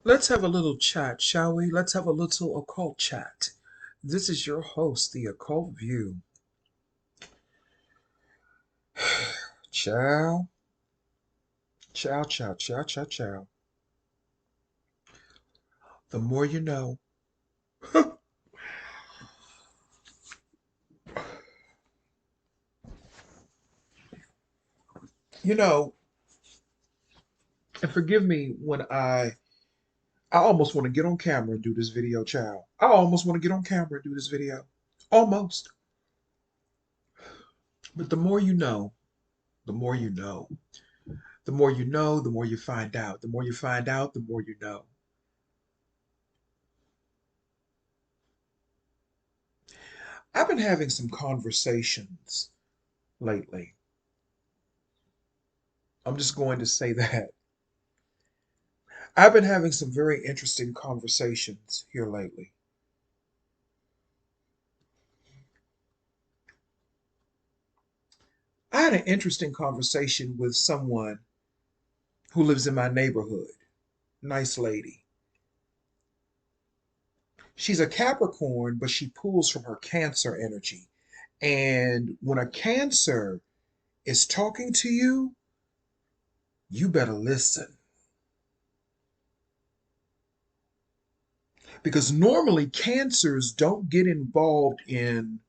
Let's have a little chat, shall we? Let's have a little occult chat. This is your host, The Occult View. Ciao, ciao, ciao, ciao, ciao, ciao. The more you know. You know, and forgive me when I almost want to get on camera and do this video, ciao. I almost want to get on camera and do this video. Almost. But the more you know, the more you know. The more you know, the more you find out. The more you find out, the more you know. I've been having some conversations lately. I'm just going to say that. I've been having some very interesting conversations here lately. I had an interesting conversation with someone who lives in my neighborhood. Nice lady. She's a Capricorn, but she pulls from her Cancer energy. And when a Cancer is talking to you, you better listen. Because normally Cancers don't get involved in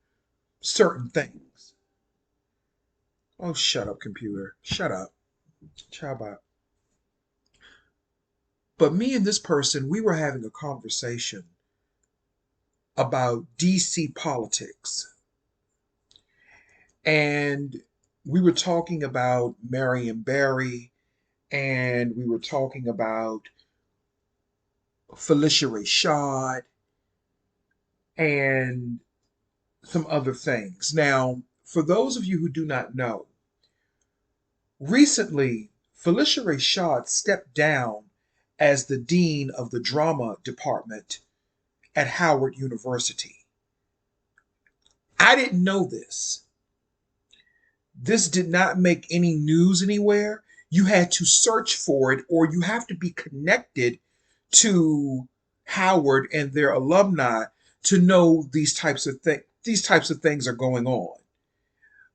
certain things. Oh, shut up, computer. Shut up. Ciao, bye. But me and this person, we were having a conversation about DC politics. And we were talking about Marion Barry, and we were talking about Felicia Rashad, and some other things. Now, for those of you who do not know, recently Felicia Rashad stepped down as the dean of the drama department at Howard University. I didn't know this. This did not make any news anywhere. You had to search for it, or you have to be connected to Howard and their alumni to know these types of things are going on.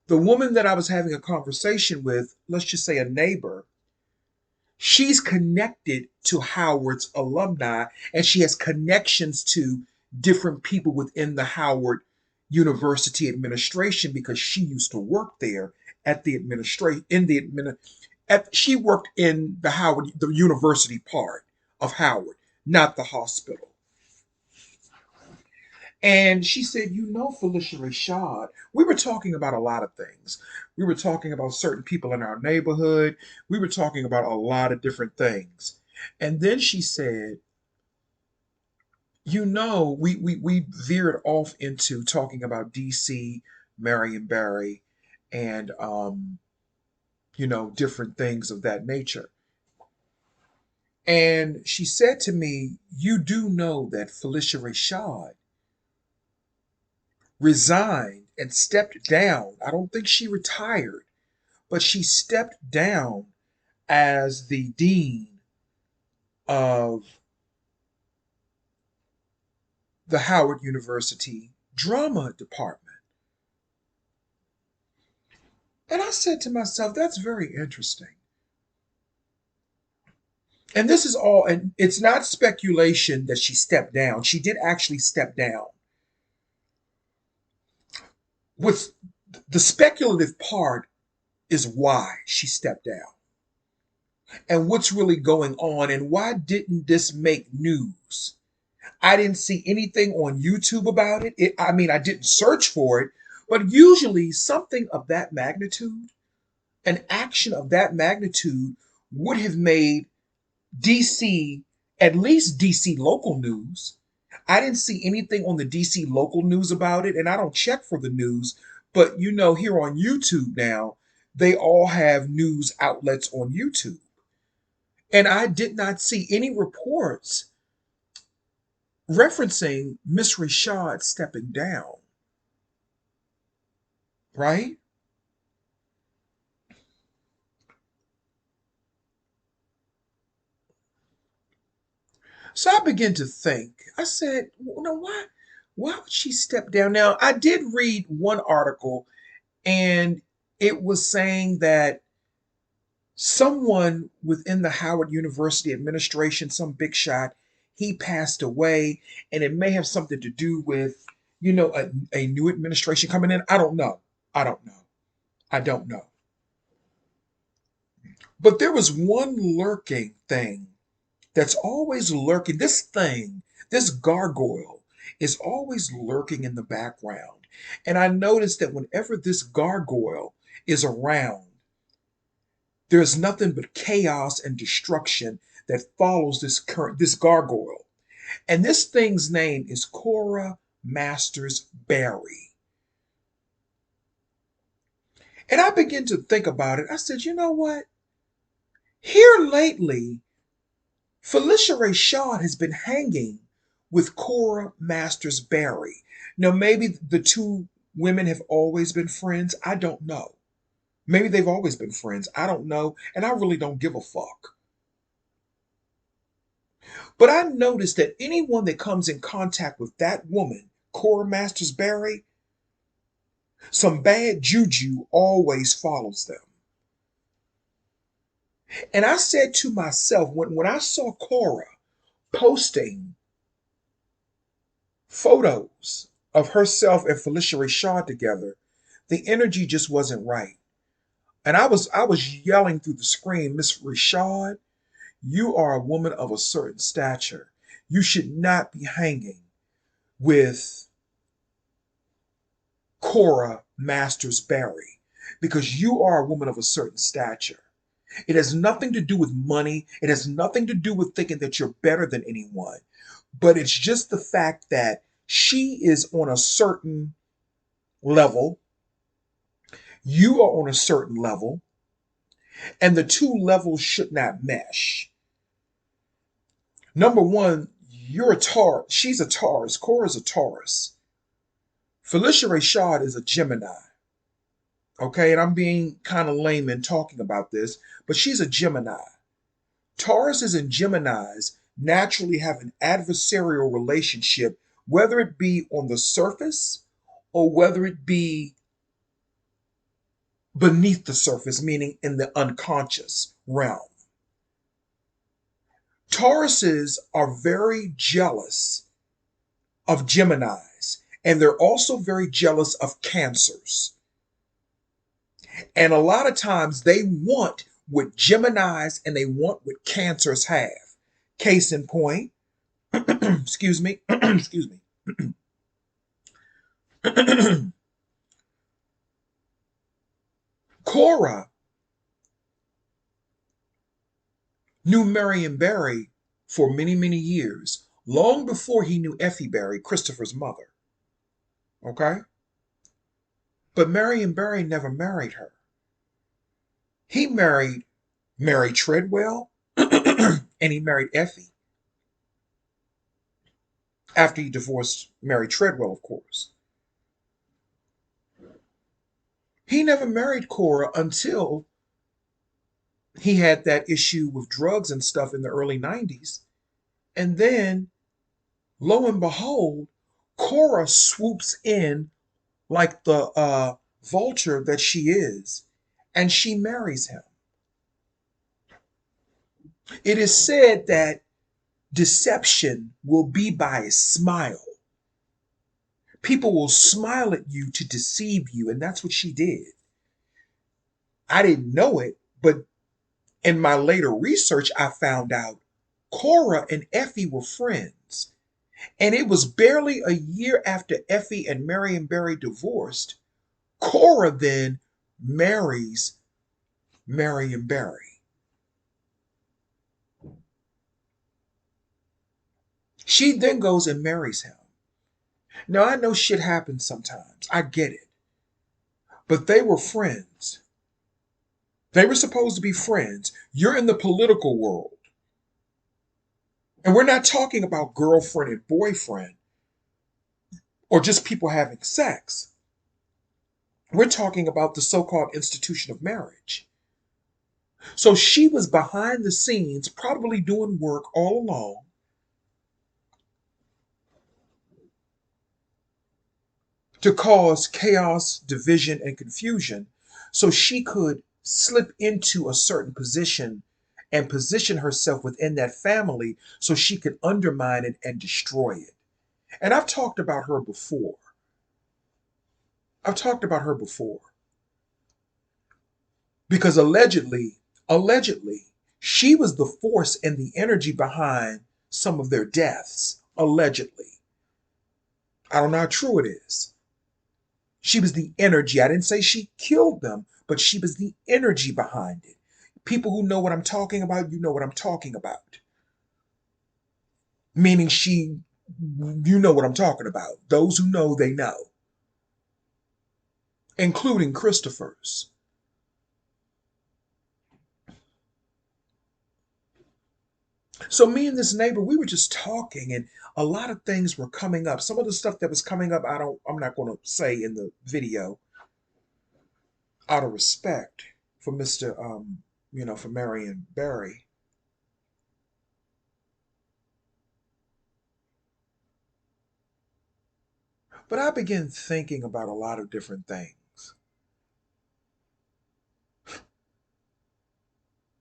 The woman that I was having a conversation with, let's just say a neighbor, she's connected to Howard's alumni, and she has connections to different people within the Howard University administration because she used to work there at the administration in the admin at she worked in the university part of Howard, not the hospital. And she said, Felicia Rashad, we were talking about a lot of things. We were talking about certain people in our neighborhood. We were talking about a lot of different things. And then she said, we veered off into talking about DC, Marion Barry, and different things of that nature. And she said to me, you do know that Felicia Rashad resigned and stepped down. I don't think she retired, but she stepped down as the dean of the Howard University drama department. And I said to myself, that's very interesting. And this is all, and it's not speculation that she stepped down. She did actually step down. With the speculative part is why she stepped down and what's really going on and why didn't this make news? I didn't see anything on YouTube about it. I didn't search for it, but usually something of that magnitude, an action of that magnitude, would have made DC, at least DC local news. I didn't see anything on the DC local news about it, and I don't check for the news. But here on YouTube now, they all have news outlets on YouTube. And I did not see any reports referencing Miss Rashad stepping down, right? So I began to think. I said, well, no, why would she step down? Now, I did read one article, and it was saying that someone within the Howard University administration, some big shot, he passed away, and it may have something to do with, a new administration coming in. I don't know. I don't know. I don't know. But there was one lurking thing that's always lurking. This thing, this gargoyle, is always lurking in the background. And I noticed that whenever this gargoyle is around, there's nothing but chaos and destruction that follows this gargoyle. And this thing's name is Cora Masters Berry. And I began to think about it. I said, you know what? Here lately, Felicia Rashad has been hanging with Cora Masters Berry. Now, maybe the two women have always been friends. I don't know. Maybe they've always been friends. I don't know. And I really don't give a fuck. But I noticed that anyone that comes in contact with that woman, Cora Masters Berry, some bad juju always follows them. And I said to myself, when I saw Cora posting photos of herself and Felicia Rashad together, the energy just wasn't right. And I was yelling through the screen, Miss Rashad, you are a woman of a certain stature. You should not be hanging with Cora Masters Berry because you are a woman of a certain stature. It has nothing to do with money. It has nothing to do with thinking that you're better than anyone. But it's just the fact that she is on a certain level. You are on a certain level. And the two levels should not mesh. Number one, you're a Taurus. She's a Taurus. Cora's a Taurus. Felicia Rashad is a Gemini. Okay, and I'm being kind of layman talking about this, but she's a Gemini. Tauruses and Geminis naturally have an adversarial relationship, whether it be on the surface or whether it be beneath the surface, meaning in the unconscious realm. Tauruses are very jealous of Geminis, and they're also very jealous of Cancers. And a lot of times they want what Geminis and they want what Cancers have. Case in point, excuse me, excuse me. Cora knew Marion Barry for many, many years, long before he knew Effie Barry, Christopher's mother. Okay? But Marion Barry never married her. He married Mary Treadwell and he married Effie after he divorced Mary Treadwell, of course. He never married Cora until he had that issue with drugs and stuff in the early 90s. And then, lo and behold, Cora swoops in like the vulture that she is, and she marries him. It is said that deception will be by a smile. People will smile at you to deceive you, and that's what she did. I didn't know it, but in my later research, I found out Cora and Effie were friends. And it was barely a year after Effie and Marion Barry divorced, Cora then marries Marion Barry. She then goes and marries him. Now, I know shit happens sometimes. I get it. But they were friends. They were supposed to be friends. You're in the political world. And we're not talking about girlfriend and boyfriend or just people having sex. We're talking about the so called institution of marriage. So she was behind the scenes, probably doing work all along, to cause chaos, division, and confusion so she could slip into a certain position and position herself within that family so she could undermine it and destroy it. And I've talked about her before. I've talked about her before because allegedly, she was the force and the energy behind some of their deaths. Allegedly. I don't know how true it is. She was the energy. I didn't say she killed them, but she was the energy behind it. People who know what I'm talking about, you know what I'm talking about. Meaning you know what I'm talking about. Those who know, they know, including Christopher's. So me and this neighbor, we were just talking, and a lot of things were coming up. Some of the stuff that was coming up, I'm not going to say in the video out of respect for Mr. For Marion Barry. But I began thinking about a lot of different things.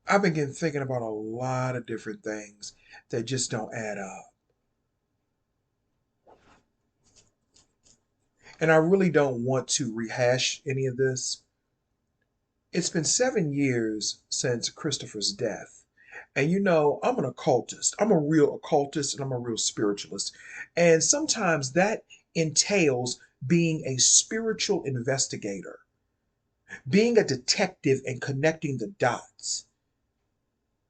I began thinking about a lot of different things that just don't add up. And I really don't want to rehash any of this. It's been 7 years since Christopher's death. And I'm an occultist. I'm a real occultist and I'm a real spiritualist. And sometimes that entails being a spiritual investigator, being a detective and connecting the dots,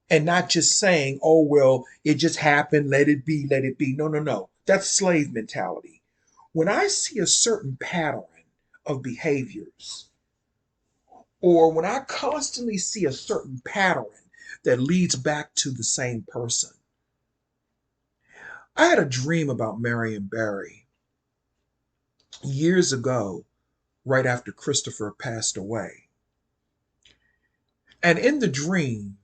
and not just saying, oh, well, it just happened, let it be, let it be. No, no, no. That's slave mentality. When I see a certain pattern of behaviors, or when I constantly see a certain pattern that leads back to the same person. I had a dream about Marion Barry years ago, right after Christopher passed away. And in the dream,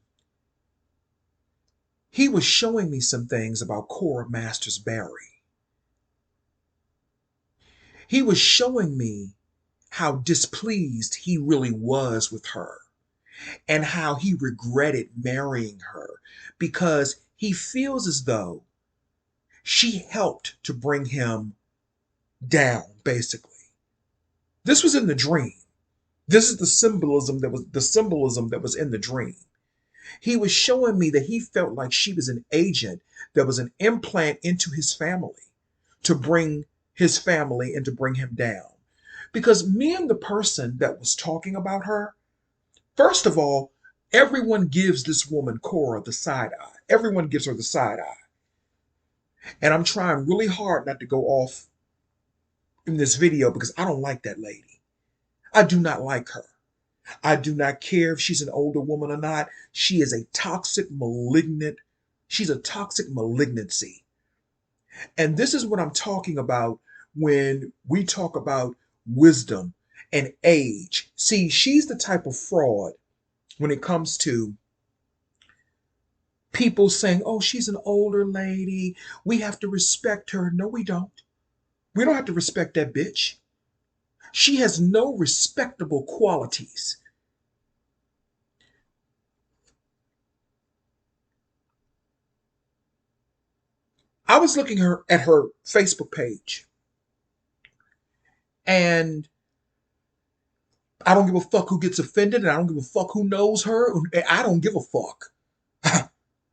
he was showing me some things about Cora Masters Barry. He was showing me how displeased he really was with her and how he regretted marrying her because he feels as though she helped to bring him down, basically. This was in the dream. This is the symbolism that was in the dream. He was showing me that he felt like she was an agent that was an implant into his family to bring his family and to bring him down. Because me and the person that was talking about her, first of all, everyone gives this woman Cora the side eye. Everyone gives her the side eye. And I'm trying really hard not to go off in this video because I don't like that lady. I do not like her. I do not care if she's an older woman or not. She is a she's a toxic malignancy. And this is what I'm talking about when we talk about wisdom and age. See, she's the type of fraud when it comes to people saying, oh, she's an older lady. We have to respect her. No, we don't. We don't have to respect that bitch. She has no respectable qualities. I was looking at her Facebook page, and I don't give a fuck who gets offended, and I don't give a fuck who knows her. I don't give a fuck.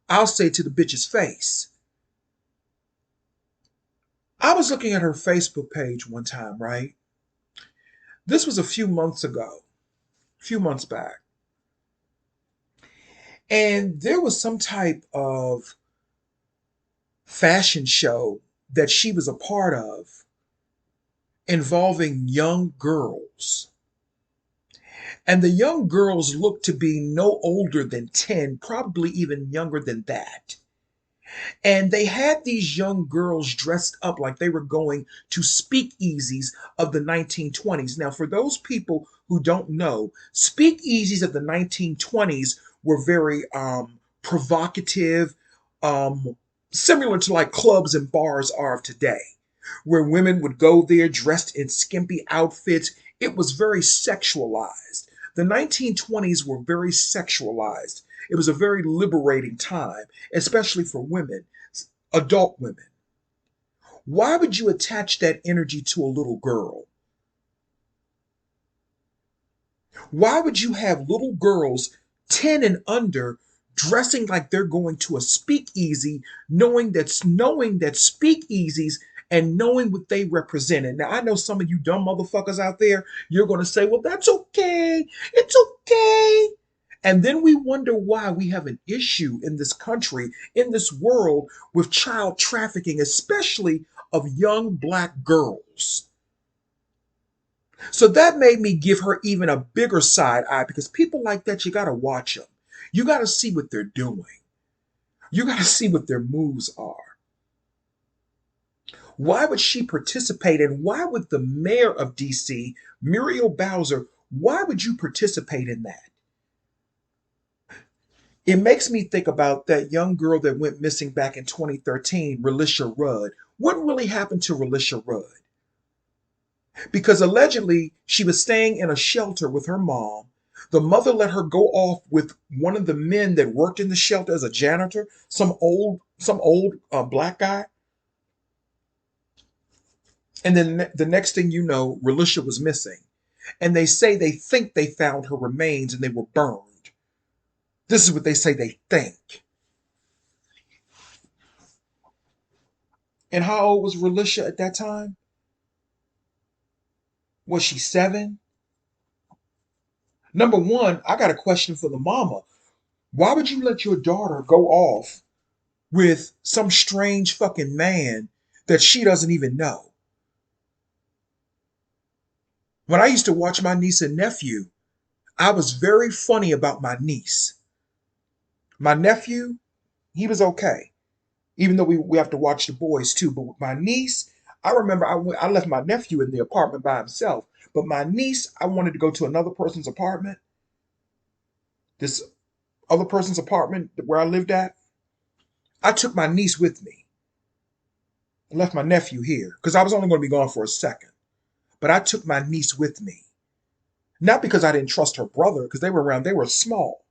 I'll say to the bitch's face. I was looking at her Facebook page one time, right? This was a few months ago, a few months back. And there was some type of fashion show that she was a part of involving young girls. And the young girls looked to be no older than 10, probably even younger than that. And they had these young girls dressed up like they were going to speakeasies of the 1920s. Now, for those people who don't know, speakeasies of the 1920s were very provocative, similar to like clubs and bars are of today. where women would go there dressed in skimpy outfits. It was very sexualized. The 1920s were very sexualized. It was a very liberating time, especially for women, adult women. Why would you attach that energy to a little girl? Why would you have little girls 10 and under dressing like they're going to a speakeasy, knowing that speakeasies and knowing what they represented? Now I know some of you dumb motherfuckers out there, you're going to say, "Well, that's okay. It's okay." And then we wonder why we have an issue in this country, in this world, with child trafficking, especially of young black girls. So that made me give her even a bigger side eye because people like that, you got to watch them. You got to see what they're doing. You got to see what their moves are. Why would she participate? And why would the mayor of DC, Muriel Bowser, why would you participate in that? It makes me think about that young girl that went missing back in 2013, Relisha Rudd. What really happened to Relisha Rudd? Because allegedly she was staying in a shelter with her mom. The mother let her go off with one of the men that worked in the shelter as a janitor, some old black guy. And then the next thing you know, Relisha was missing. And they say they think they found her remains and they were burned. This is what they say they think. And how old was Relisha at that time? Was she 7? Number one, I got a question for the mama. Why would you let your daughter go off with some strange fucking man that she doesn't even know? When I used to watch my niece and nephew, I was very funny about my niece. My nephew, he was okay, even though we have to watch the boys too. But with my niece, I remember I left my nephew in the apartment by himself. But my niece, I wanted to go to another person's apartment, this other person's apartment where I lived at. I took my niece with me. I left my nephew here because I was only going to be gone for a second. But I took my niece with me. Not because I didn't trust her brother, because they were around, they were small.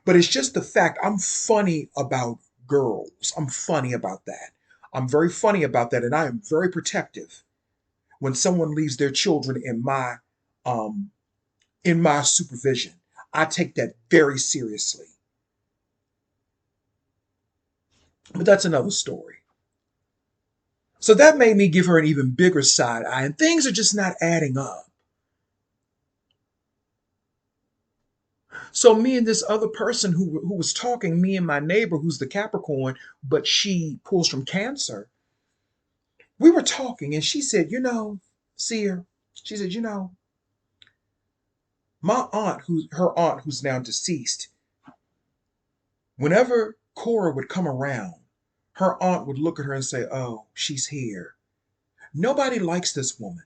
But it's just the fact I'm funny about girls. I'm funny about that. I'm very funny about that, and I am very protective when someone leaves their children um in my supervision. I take that very seriously. But that's another story. So that made me give her an even bigger side eye, and things are just not adding up. So me and this other person who was talking, me and my neighbor who's the Capricorn, but she pulls from Cancer, we were talking and she said, Seer, she said, my aunt, her aunt who's now deceased, whenever Cora would come around, her aunt would look at her and say, "Oh, she's here." Nobody likes this woman.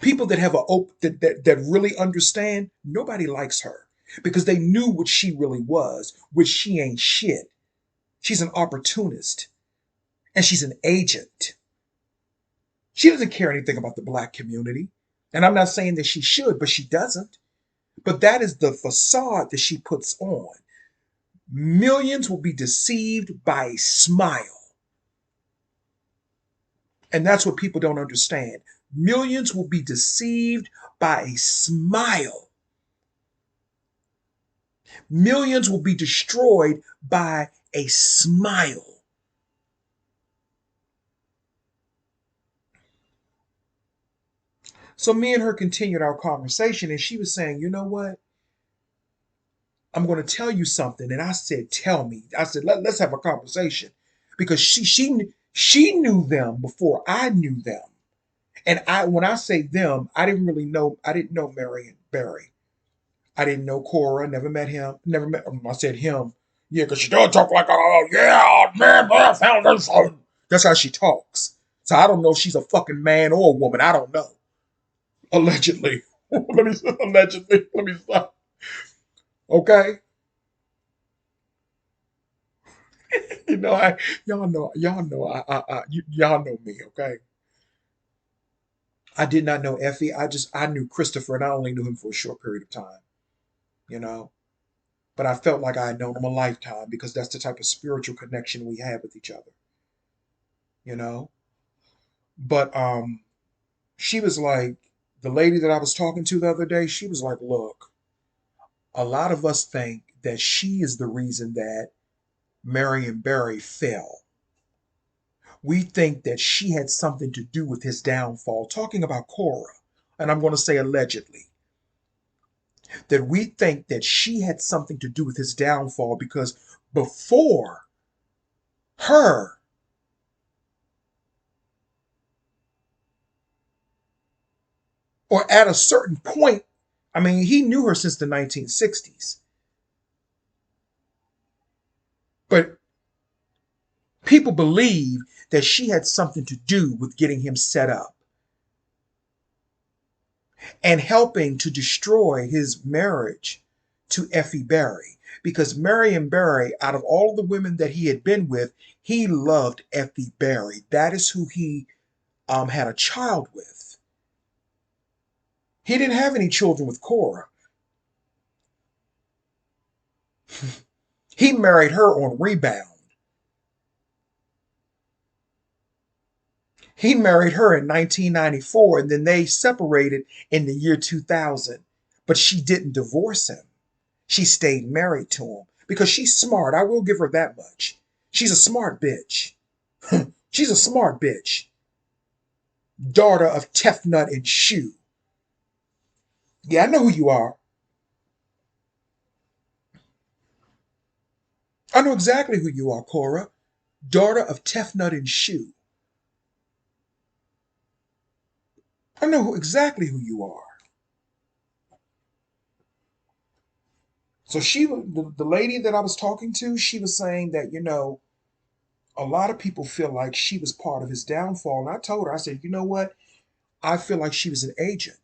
People that have that really understand, nobody likes her because they knew what she really was, which she ain't shit. She's an opportunist and she's an agent. She doesn't care anything about the black community. And I'm not saying that she should, but she doesn't. But that is the facade that she puts on. Millions will be deceived by a smile. And that's what people don't understand. Millions will be deceived by a smile. Millions will be destroyed by a smile. So me and her continued our conversation, and she was saying, "You know what? I'm going to tell you something." And I said, "Tell me." I said, "Let's have a conversation," because she knew them before I knew them. And when I say them, I didn't really know. I didn't know Marion Barry. I didn't know Cora. Never met him. Never met. I said him. Yeah, because she don't talk like, "Oh yeah, man, I found this." That's how she talks. So I don't know if she's a fucking man or a woman. I don't know. Allegedly. Allegedly. Let me stop. Okay. You know, y'all know me, okay? I did not know Effie. I knew Christopher, and I only knew him for a short period of time. You know, but I felt like I had known him a lifetime because that's the type of spiritual connection we have with each other. You know, but she was like the lady that I was talking to the other day. She was like, "Look, a lot of us think that she is the reason that Marion Barry fell. We think that she had something to do with his downfall." Talking about Cora, and I'm going to say allegedly, that we think that she had something to do with his downfall because before her, or at a certain point, I mean, he knew her since the 1960s, but people believe that she had something to do with getting him set up and helping to destroy his marriage to Effie Barry. Because Marion Barry, out of all of the women that he had been with, he loved Effie Barry. That is who he had a child with. He didn't have any children with Cora. He married her on rebound. He married her in 1994 and then they separated in the year 2000. But she didn't divorce him. She stayed married to him because she's smart. I will give her that much. She's a smart bitch. She's a smart bitch. Daughter of Tefnut and Shoe. Yeah, I know who you are. I know exactly who you are, Cora. Daughter of Tefnut and Shoe. I know exactly who you are. So the lady that I was talking to, she was saying that, a lot of people feel like she was part of his downfall. And I told her, I said, you know what? I feel like she was an agent.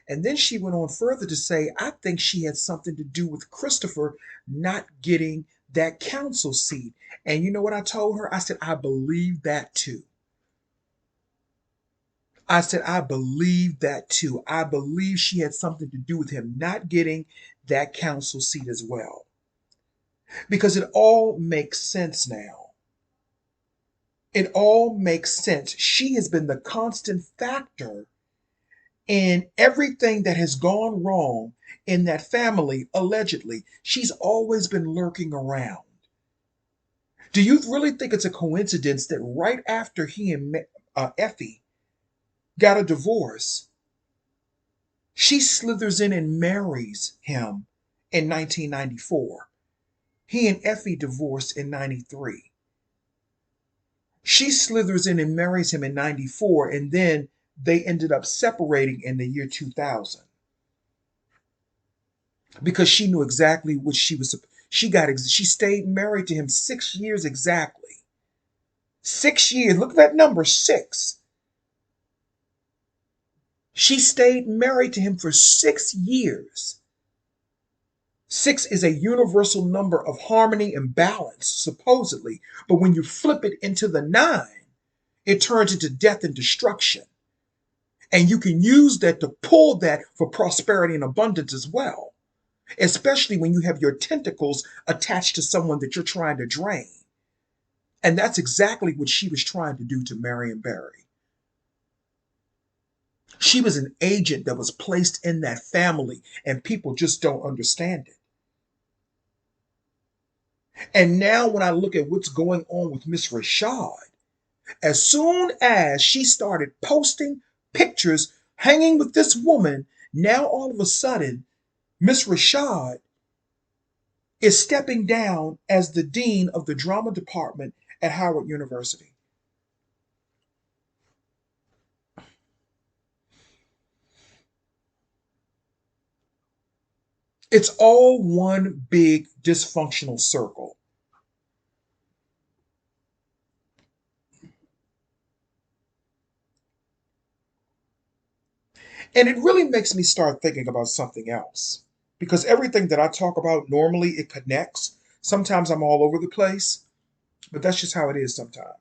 And then she went on further to say, I think she had something to do with Christopher not getting that council seat. And you know what I told her? I said, I believe that too. I said, I believe that too. I believe she had something to do with him not getting that council seat as well. Because it all makes sense now. It all makes sense. She has been the constant factor in everything that has gone wrong in that family, allegedly. She's always been lurking around. Do you really think it's a coincidence that right after he and Effie got a divorce, she slithers in and marries him in 1994? He and Effie divorced in 93. She slithers in and marries him in 94, and then they ended up separating in the year 2000 because she knew exactly what she was. She stayed married to him 6 years exactly. 6 years. Look at that number, six. She stayed married to him for 6 years. Six is a universal number of harmony and balance, supposedly. But when you flip it into the nine, it turns into death and destruction. And you can use that to pull that for prosperity and abundance as well, especially when you have your tentacles attached to someone that you're trying to drain. And that's exactly what she was trying to do to Marion Barry. She was an agent that was placed in that family, and people just don't understand it. And now, when I look at what's going on with Miss Rashad, as soon as she started posting pictures hanging with this woman, now all of a sudden, Miss Rashad is stepping down as the dean of the drama department at Howard University. It's all one big dysfunctional circle. And it really makes me start thinking about something else. Because everything that I talk about normally it connects. Sometimes I'm all over the place. But that's just how it is sometimes.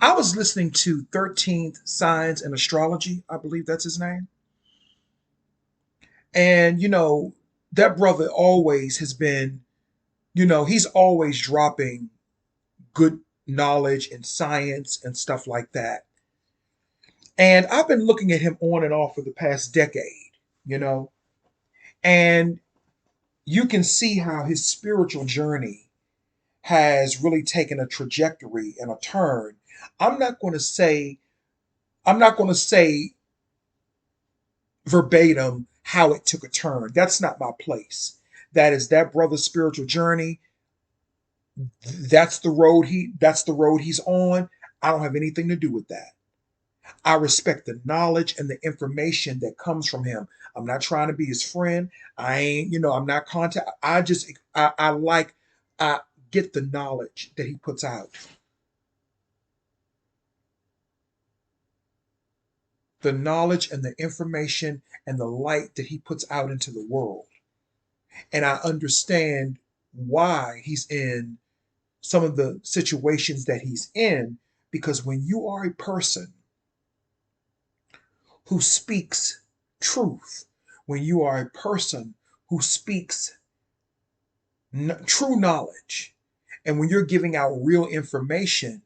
I was listening to 13th Signs and Astrology, I believe that's his name. And, that brother always has been, he's always dropping good knowledge and science and stuff like that. And I've been looking at him on and off for the past decade, you know, and you can see how his spiritual journey has really taken a trajectory and a turn. I'm not going to say, I'm not going to say verbatim how it took a turn. That's not my place. That is that brother's spiritual journey. That's the road he's on. I don't have anything to do with that. I respect the knowledge and the information that comes from him. I'm not trying to be his friend. I ain't, I'm not contact. I like, I get the knowledge that he puts out, the knowledge and the information and the light that he puts out into the world. And I understand why he's in some of the situations that he's in, because when you are a person who speaks truth, when you are a person who speaks true knowledge, and when you're giving out real information,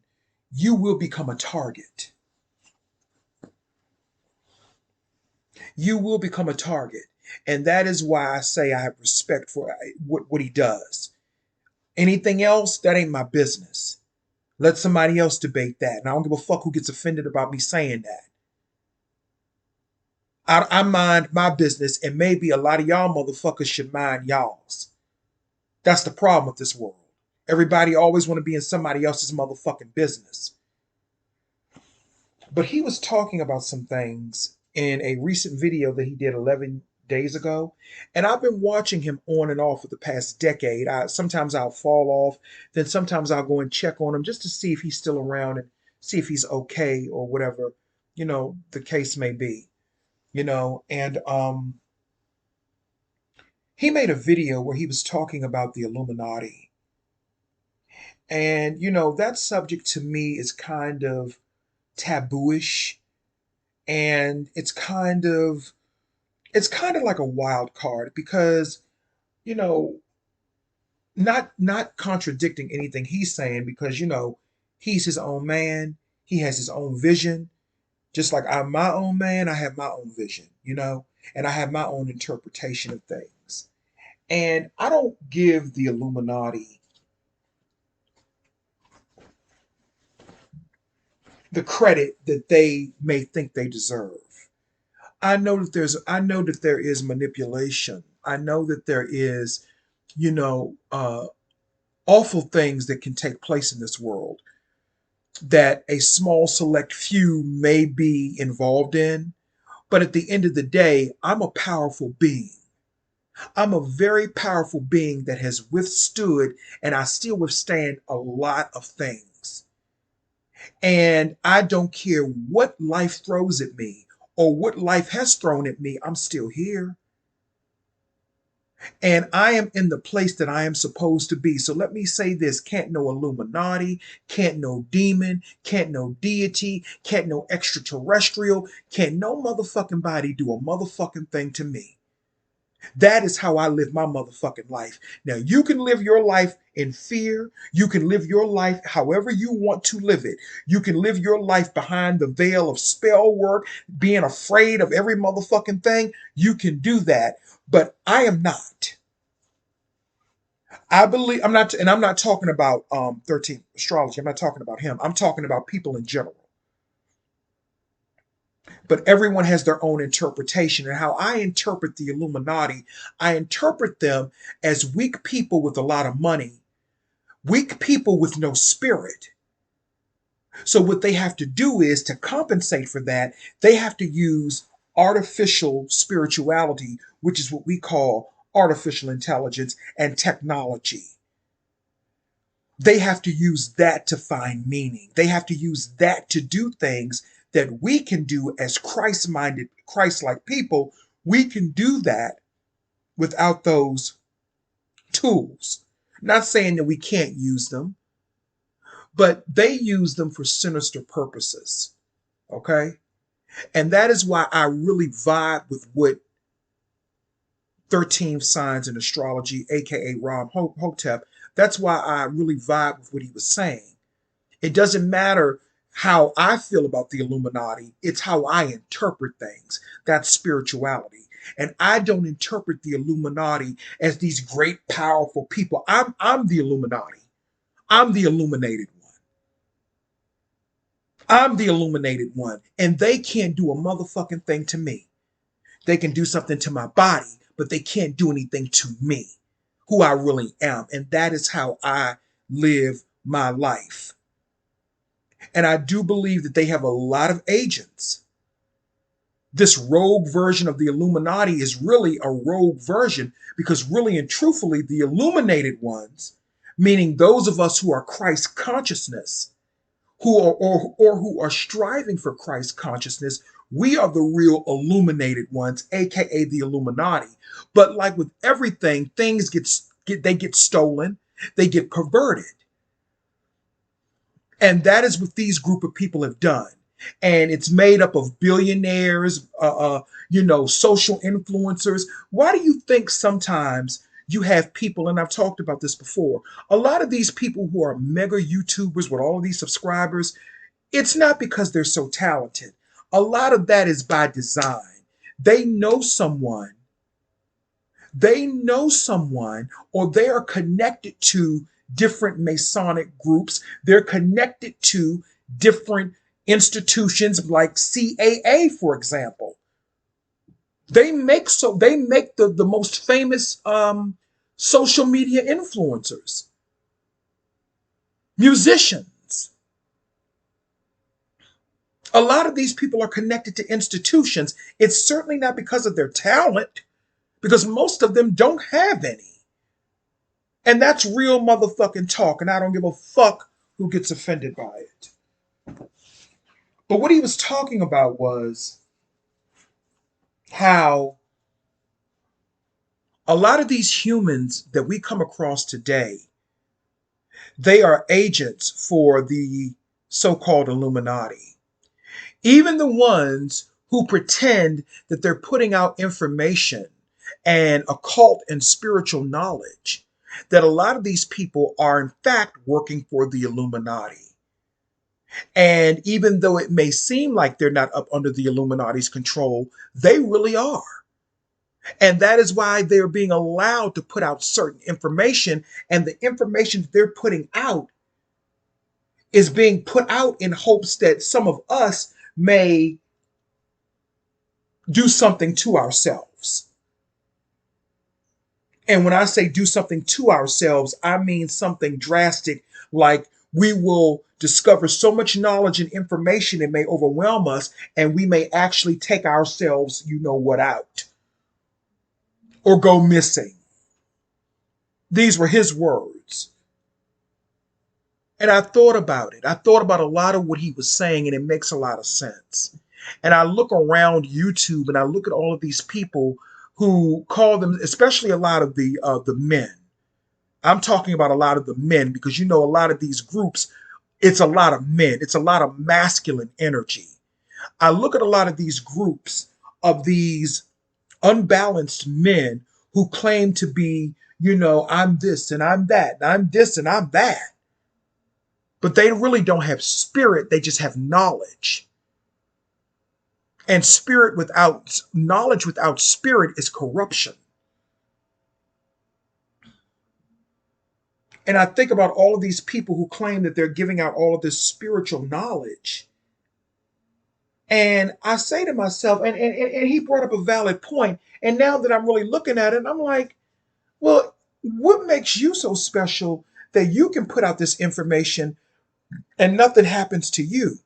you will become a target. You will become a target. And that is why I say I have respect for what he does. Anything else, that ain't my business. Let somebody else debate that. And I don't give a fuck who gets offended about me saying that. I mind my business, and maybe a lot of y'all motherfuckers should mind y'all's. That's the problem with this world. Everybody always want to be in somebody else's motherfucking business. But he was talking about some things in a recent video that he did 11 days ago. And I've been watching him on and off for the past decade. Sometimes I'll fall off, then sometimes I'll go and check on him just to see if he's still around and see if he's okay or whatever, the case may be. And he made a video where he was talking about the Illuminati. And, that subject to me is kind of tabooish, and it's kind of like a wild card because, you know, not contradicting anything he's saying, because, he's his own man, he has his own vision. Just like I'm my own man, I have my own vision, and I have my own interpretation of things. And I don't give the Illuminati the credit that they may think they deserve. I know that there is manipulation. I know that there is, you know, uh, awful things that can take place in this world that a small select few may be involved in. But at the end of the day, I'm a powerful being. I'm a very powerful being that has withstood, and I still withstand a lot of things. And I don't care what life throws at me or what life has thrown at me, I'm still here. And I am in the place that I am supposed to be. So let me say this: can't no Illuminati, can't no demon, can't no deity, can't no extraterrestrial, can't no motherfucking body do a motherfucking thing to me. That is how I live my motherfucking life. Now, you can live your life in fear. You can live your life however you want to live it. You can live your life behind the veil of spell work, being afraid of every motherfucking thing. You can do that. But I am not. I believe I'm not, and I'm not talking about 13 astrology. I'm not talking about him. I'm talking about people in general. But everyone has their own interpretation, and how I interpret the Illuminati, I interpret them as weak people with a lot of money, weak people with no spirit. So what they have to do is, to compensate for that, they have to use artificial spirituality, which is what we call artificial intelligence and technology. They have to use that to find meaning. They have to use that to do things that we can do as Christ minded, Christ like people. We can do that without those tools. Not saying that we can't use them, but they use them for sinister purposes. Okay? And that is why I really vibe with what 13 signs in astrology, aka Ram Hotep. That's why I really vibe with what he was saying. It doesn't matter how I feel about the Illuminati, it's how I interpret things. That's spirituality. And I don't interpret the Illuminati as these great, powerful people. I'm the Illuminati. I'm the illuminated one. I'm the illuminated one. And they can't do a motherfucking thing to me. They can do something to my body, but they can't do anything to me, who I really am. And that is how I live my life. And I do believe that they have a lot of agents. This rogue version of the Illuminati is really a rogue version because, really and truthfully, the illuminated ones, meaning those of us who are Christ consciousness, who are or who are striving for Christ consciousness, we are the real illuminated ones, aka the Illuminati. But like with everything, things get stolen, they get perverted. And that is what these group of people have done. And it's made up of billionaires, social influencers. Why do you think sometimes you have people, and I've talked about this before, a lot of these people who are mega YouTubers with all of these subscribers, it's not because they're so talented. A lot of that is by design. They know someone, or they are connected to different Masonic groups. They're connected to different institutions like CAA, for example. They make the most famous social media influencers, musicians. A lot of these people are connected to institutions. It's certainly not because of their talent, because most of them don't have any. And that's real motherfucking talk, and I don't give a fuck who gets offended by it. But what he was talking about was how a lot of these humans that we come across today, they are agents for the so-called Illuminati. Even the ones who pretend that they're putting out information and occult and spiritual knowledge, that a lot of these people are in fact working for the Illuminati. And even though it may seem like they're not up under the Illuminati's control, they really are. And that is why they're being allowed to put out certain information. And the information that they're putting out is being put out in hopes that some of us may do something to ourselves. And when I say do something to ourselves, I mean something drastic, like we will discover so much knowledge and information it may overwhelm us, and we may actually take ourselves, out, or go missing. These were his words. And I thought about it. I thought about a lot of what he was saying, and it makes a lot of sense. And I look around YouTube and I look at all of these people who call them, especially a lot of the men. I'm talking about a lot of the men because a lot of these groups, it's a lot of men. It's a lot of masculine energy. I look at a lot of these groups of these unbalanced men who claim to be, I'm this and I'm that, and I'm this and I'm that. But they really don't have spirit, they just have knowledge. And spirit without knowledge, without spirit, is corruption. And I think about all of these people who claim that they're giving out all of this spiritual knowledge. And I say to myself, and he brought up a valid point. And now that I'm really looking at it, I'm like, well, what makes you so special that you can put out this information and nothing happens to you?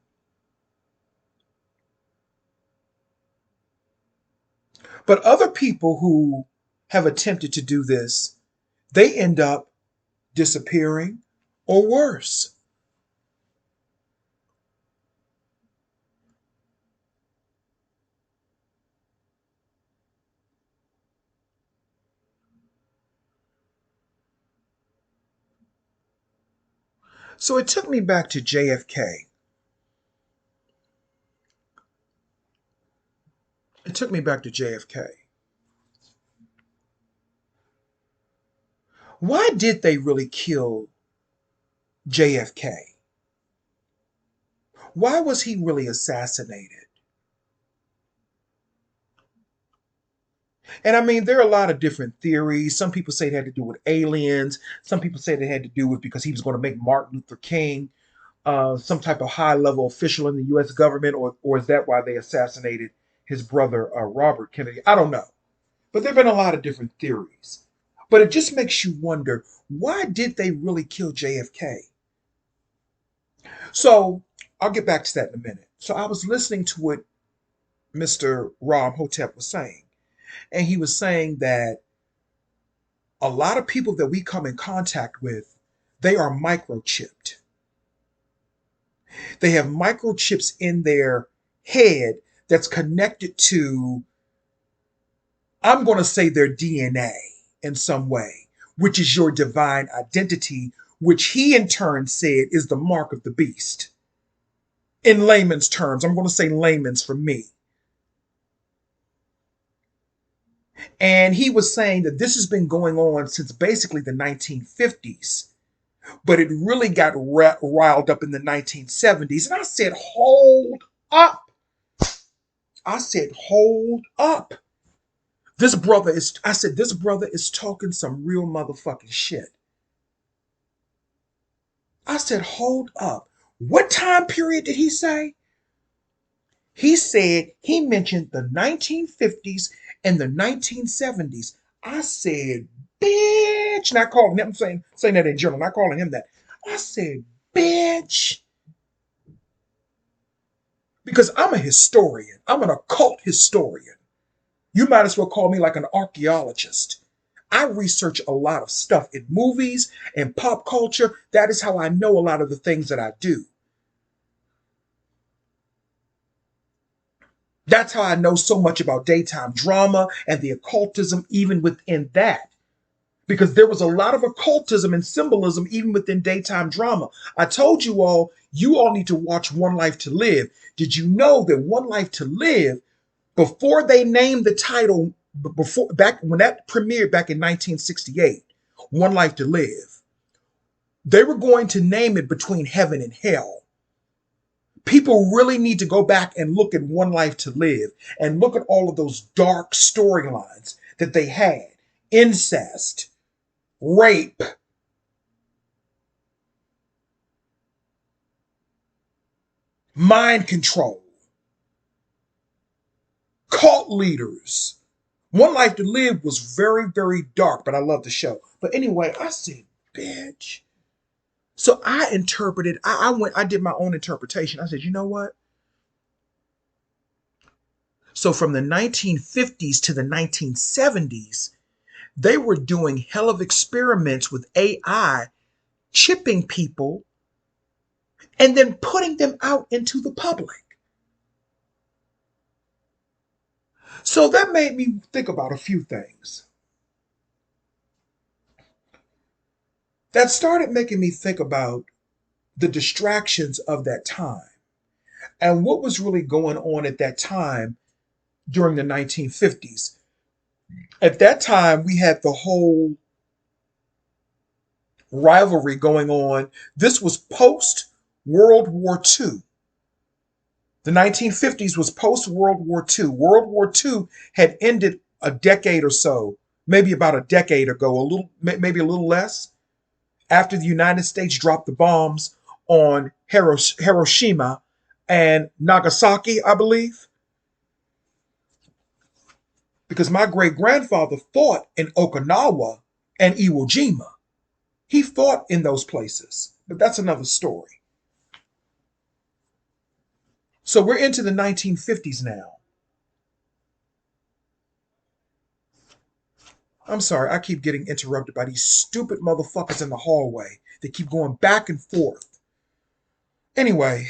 But other people who have attempted to do this, they end up disappearing or worse. So it took me back to JFK. It took me back to JFK. Why did they really kill JFK? Why was he really assassinated? And I mean, there are a lot of different theories. Some people say it had to do with aliens. Some people say it had to do with because he was going to make Martin Luther King some type of high level official in the U.S. government, or is that why they assassinated his brother, Robert Kennedy? I don't know. But there have been a lot of different theories. But it just makes you wonder, why did they really kill JFK? So I'll get back to that in a minute. So I was listening to what Mr. Ram Hotep was saying. And he was saying that a lot of people that we come in contact with, they are microchipped. They have microchips in their head that's connected to, I'm going to say, their DNA in some way, which is your divine identity, which he in turn said is the mark of the beast. In layman's terms, I'm going to say layman's for me. And he was saying that this has been going on since basically the 1950s, but it really got riled up in the 1970s. And I said, hold up. I said, hold up. This brother is talking some real motherfucking shit. I said, hold up. What time period did he say? He said he mentioned the 1950s and the 1970s. I said, bitch. Not calling him, saying that in general, not calling him that. I said, bitch. Because I'm a historian. I'm an occult historian. You might as well call me like an archaeologist. I research a lot of stuff in movies and pop culture. That is how I know a lot of the things that I do. That's how I know so much about daytime drama and the occultism, even within that. Because there was a lot of occultism and symbolism even within daytime drama. I told you all need to watch One Life to Live. Did you know that One Life to Live, before they named the title, before back when that premiered back in 1968, One Life to Live, they were going to name it Between Heaven and Hell. People really need to go back and look at One Life to Live and look at all of those dark storylines that they had. Incest, rape, mind control, cult leaders. One Life to Live was very, very dark, but I love the show. But anyway, I said, bitch. So I interpreted, I did my own interpretation. I said, you know what? So from the 1950s to the 1970s, they were doing hell of experiments with AI, chipping people, and then putting them out into the public. So that made me think about a few things. That started making me think about the distractions of that time and what was really going on at that time during the 1950s. At that time, we had the whole rivalry going on. This was post World War II. The 1950s was post World War II. World War II had ended a decade or so, maybe about a decade ago, maybe a little less, after the United States dropped the bombs on Hiroshima and Nagasaki, I believe. Because my great grandfather fought in Okinawa and Iwo Jima. He fought in those places, but that's another story. So we're into the 1950s now. I'm sorry, I keep getting interrupted by these stupid motherfuckers in the hallway. They keep going back and forth. Anyway,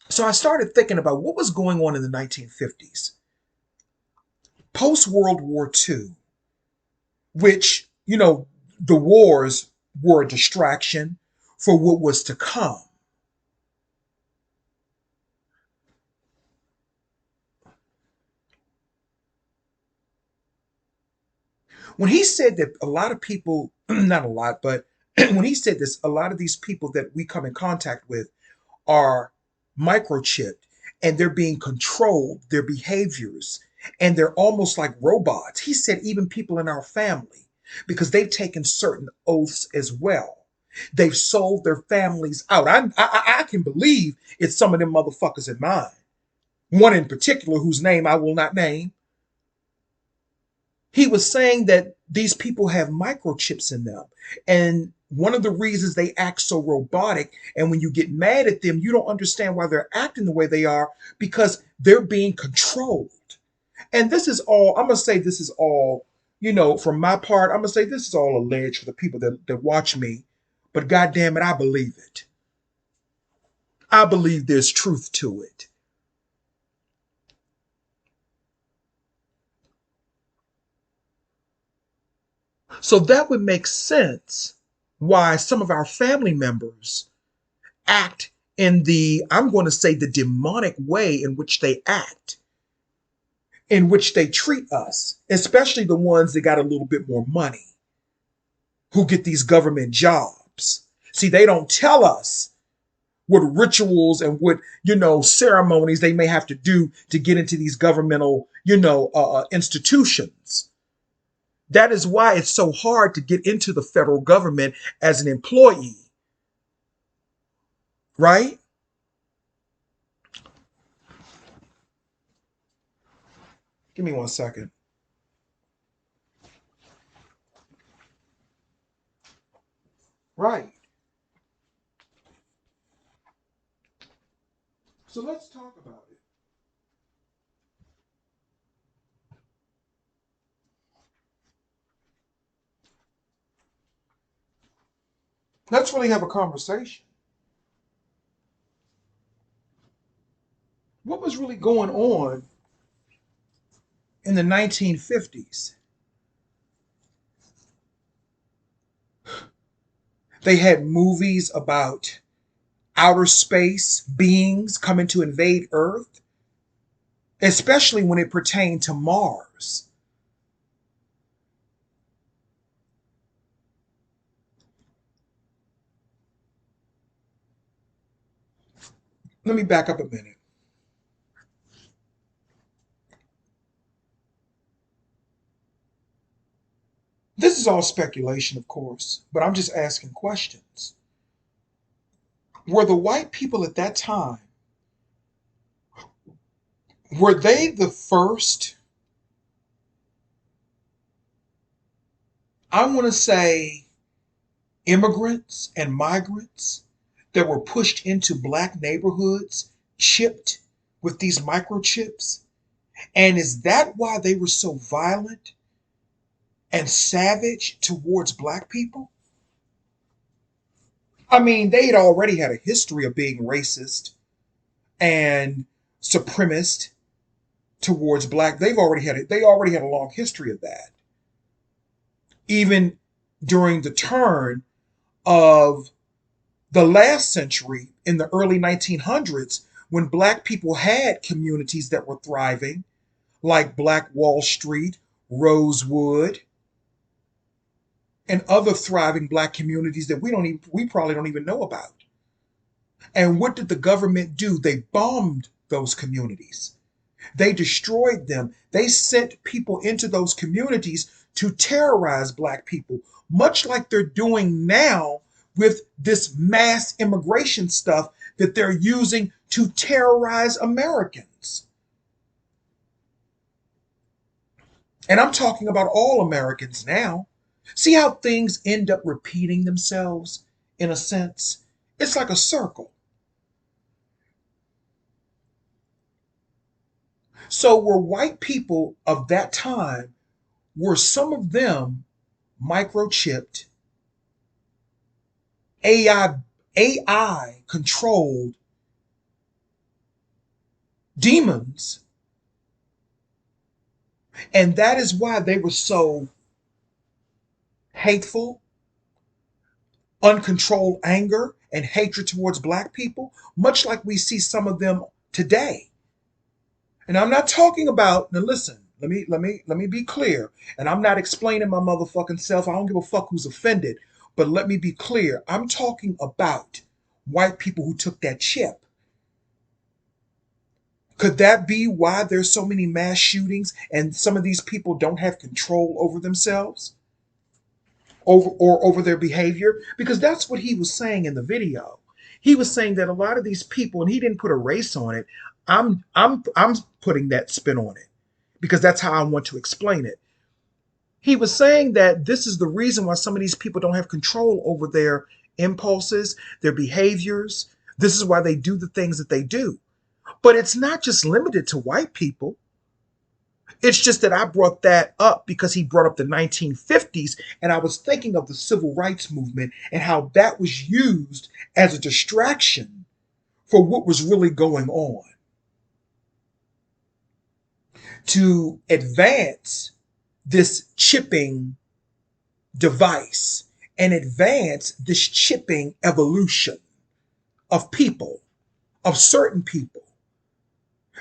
so I started thinking about what was going on in the 1950s. Post World War II, which, the wars were a distraction. for what was to come. When he said that a lot of people, not a lot, but when he said this, a lot of these people that we come in contact with are microchipped and they're being controlled, their behaviors, and they're almost like robots. He said even people in our family, because they've taken certain oaths as well. They've sold their families out. I can believe it's some of them motherfuckers in mine. One in particular, whose name I will not name, he was saying that these people have microchips in them. And one of the reasons they act so robotic, and when you get mad at them, you don't understand why they're acting the way they are because they're being controlled. And this is all, I'm going to say this is all, from my part, I'm going to say this is all alleged for the people that watch me. But God damn it, I believe it. I believe there's truth to it. So that would make sense why some of our family members act in the, I'm going to say, the demonic way in which they act, in which they treat us, especially the ones that got a little bit more money, who get these government jobs. See, they don't tell us what rituals and what, ceremonies they may have to do to get into these governmental, institutions. That is why it's so hard to get into the federal government as an employee, right? Give me 1 second. Right. So let's talk about it. Let's really have a conversation. What was really going on in the 1950s? They had movies about outer space beings coming to invade Earth, especially when it pertained to Mars. Let me back up a minute. This is all speculation, of course, but I'm just asking questions. Were the white people at that time, were they the first, I want to say, immigrants and migrants that were pushed into black neighborhoods, chipped with these microchips? And is that why they were so violent and savage towards black people? I mean, they had already had a history of being racist and supremacist towards black. They already had a long history of that. Even during the turn of the last century in the early 1900s, when black people had communities that were thriving, like Black Wall Street, Rosewood, and other thriving black communities that we probably don't even know about. And what did the government do? They bombed those communities. They destroyed them. They sent people into those communities to terrorize black people, much like they're doing now with this mass immigration stuff that they're using to terrorize Americans. And I'm talking about all Americans now. See how things end up repeating themselves in a sense? It's like a circle. So, were white people of that time, were some of them microchipped, AI controlled demons? And that is why they were so hateful, uncontrolled anger and hatred towards black people, much like we see some of them today. And I'm not talking about, now listen, let me be clear. And I'm not explaining my motherfucking self. I don't give a fuck who's offended. But let me be clear. I'm talking about white people who took that chip. Could that be why there's so many mass shootings and some of these people don't have control over themselves? Over their behavior? Because that's what he was saying in the video. He was saying that a lot of these people, and he didn't put a race on it. I'm putting that spin on it because that's how I want to explain it. He was saying that this is the reason why some of these people don't have control over their impulses, their behaviors. This is why they do the things that they do. But it's not just limited to white people. It's just that I brought that up because he brought up the 1950s, and I was thinking of the civil rights movement and how that was used as a distraction for what was really going on to advance this chipping device and advance this chipping evolution of people, of certain people.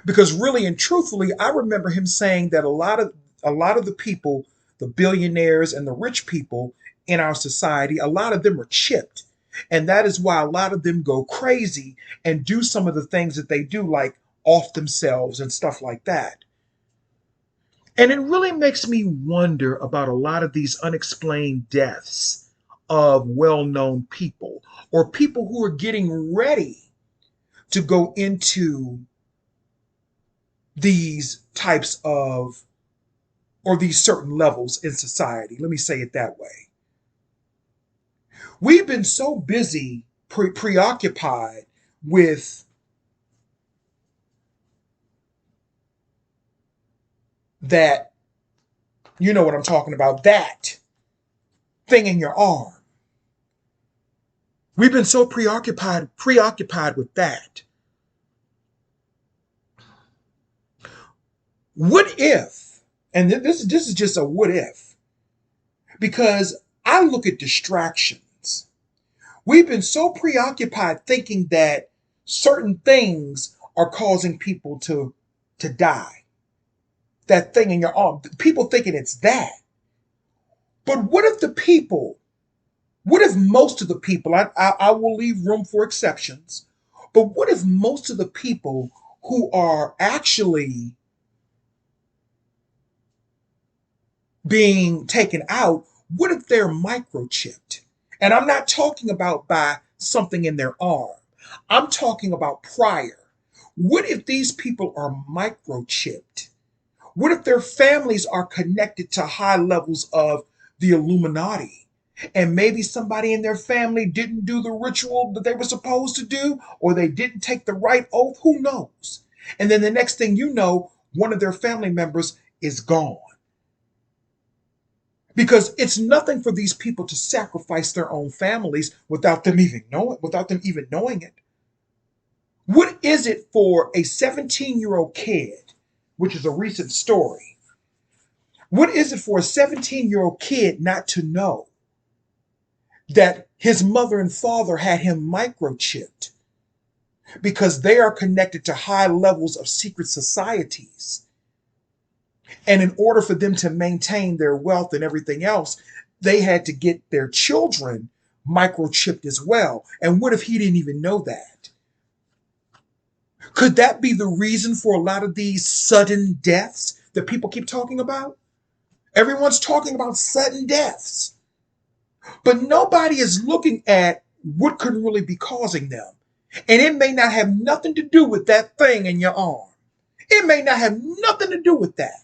Because really and truthfully, I remember him saying that a lot of the people, the billionaires and the rich people in our society, a lot of them are chipped. And that is why a lot of them go crazy and do some of the things that they do, like off themselves and stuff like that. And it really makes me wonder about a lot of these unexplained deaths of well known people or people who are getting ready to go into these types of or these certain levels in society. Let me say it that way. We've been so busy, preoccupied with that, you know what I'm talking about, that thing in your arm. We've been so preoccupied with that. What if, and this is just a what if, because I look at distractions. We've been so preoccupied thinking that certain things are causing people to die. That thing in your arm, people thinking it's that. But what if most of the people, I will leave room for exceptions, but what if most of the people who are actually being taken out, what if they're microchipped? And I'm not talking about by something in their arm. I'm talking about prior. What if these people are microchipped? What if their families are connected to high levels of the Illuminati? And maybe somebody in their family didn't do the ritual that they were supposed to do, or they didn't take the right oath. Who knows? And then the next thing you know, one of their family members is gone. Because it's nothing for these people to sacrifice their own families without them even knowing it. What is it for a 17-year-old kid, which is a recent story? What is it for a 17-year-old kid not to know that his mother and father had him microchipped because they are connected to high levels of secret societies? And in order for them to maintain their wealth and everything else, they had to get their children microchipped as well. And what if he didn't even know that? Could that be the reason for a lot of these sudden deaths that people keep talking about? Everyone's talking about sudden deaths, but nobody is looking at what could really be causing them. And it may not have nothing to do with that thing in your arm. It may not have nothing to do with that.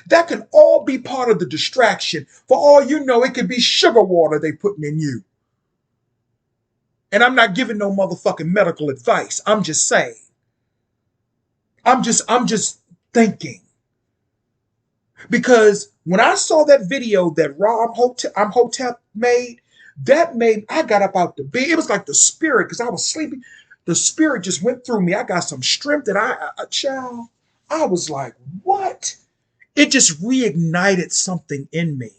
That can all be part of the distraction. For all you know, it could be sugar water they putting in you. And I'm not giving no motherfucking medical advice. I'm just saying. I'm just thinking. Because when I saw that video that I'm Hotep made, I got up out the bed. It was like the spirit, because I was sleeping. The spirit just went through me. I got some strength that child, I was like, what? It just reignited something in me.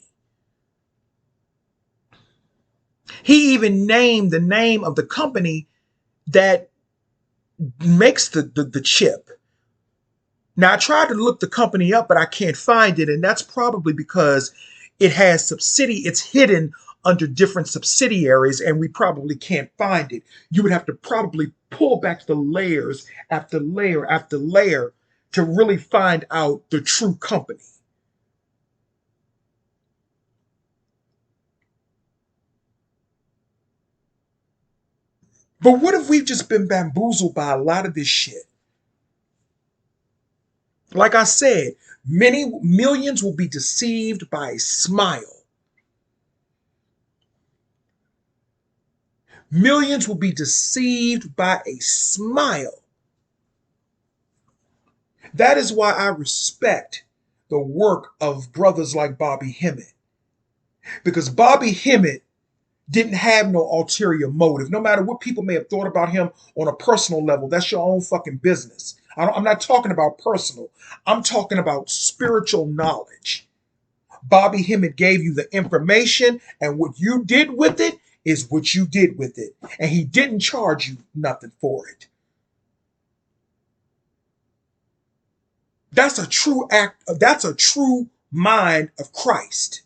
He even named the name of the company that makes the chip. Now, I tried to look the company up, but I can't find it. And that's probably because it's hidden under different subsidiaries, and we probably can't find it. You would have to probably pull back the layers after layer after layer to really find out the true company. But what if we've just been bamboozled by a lot of this shit? Like I said, many millions will be deceived by a smile. Millions will be deceived by a smile. That is why I respect the work of brothers like Bobby Hemmett. Because Bobby Hemmett didn't have no ulterior motive. No matter what people may have thought about him on a personal level, that's your own fucking business. I'm not talking about personal, I'm talking about spiritual knowledge. Bobby Hemmett gave you the information, and what you did with it is what you did with it. And he didn't charge you nothing for it. That's a true act, that's a true mind of Christ.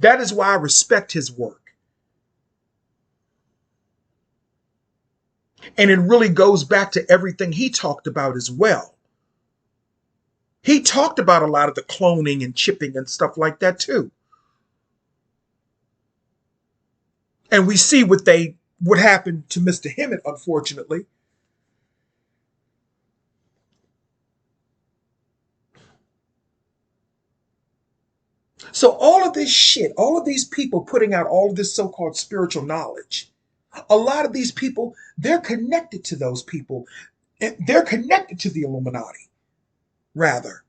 That is why I respect his work. And it really goes back to everything he talked about as well. He talked about a lot of the cloning and chipping and stuff like that too. And we see what happened to Mr. Hemmett, unfortunately. So all of this shit, all of these people putting out all of this so-called spiritual knowledge, a lot of these people, they're connected to those people. They're connected to the Illuminati, rather.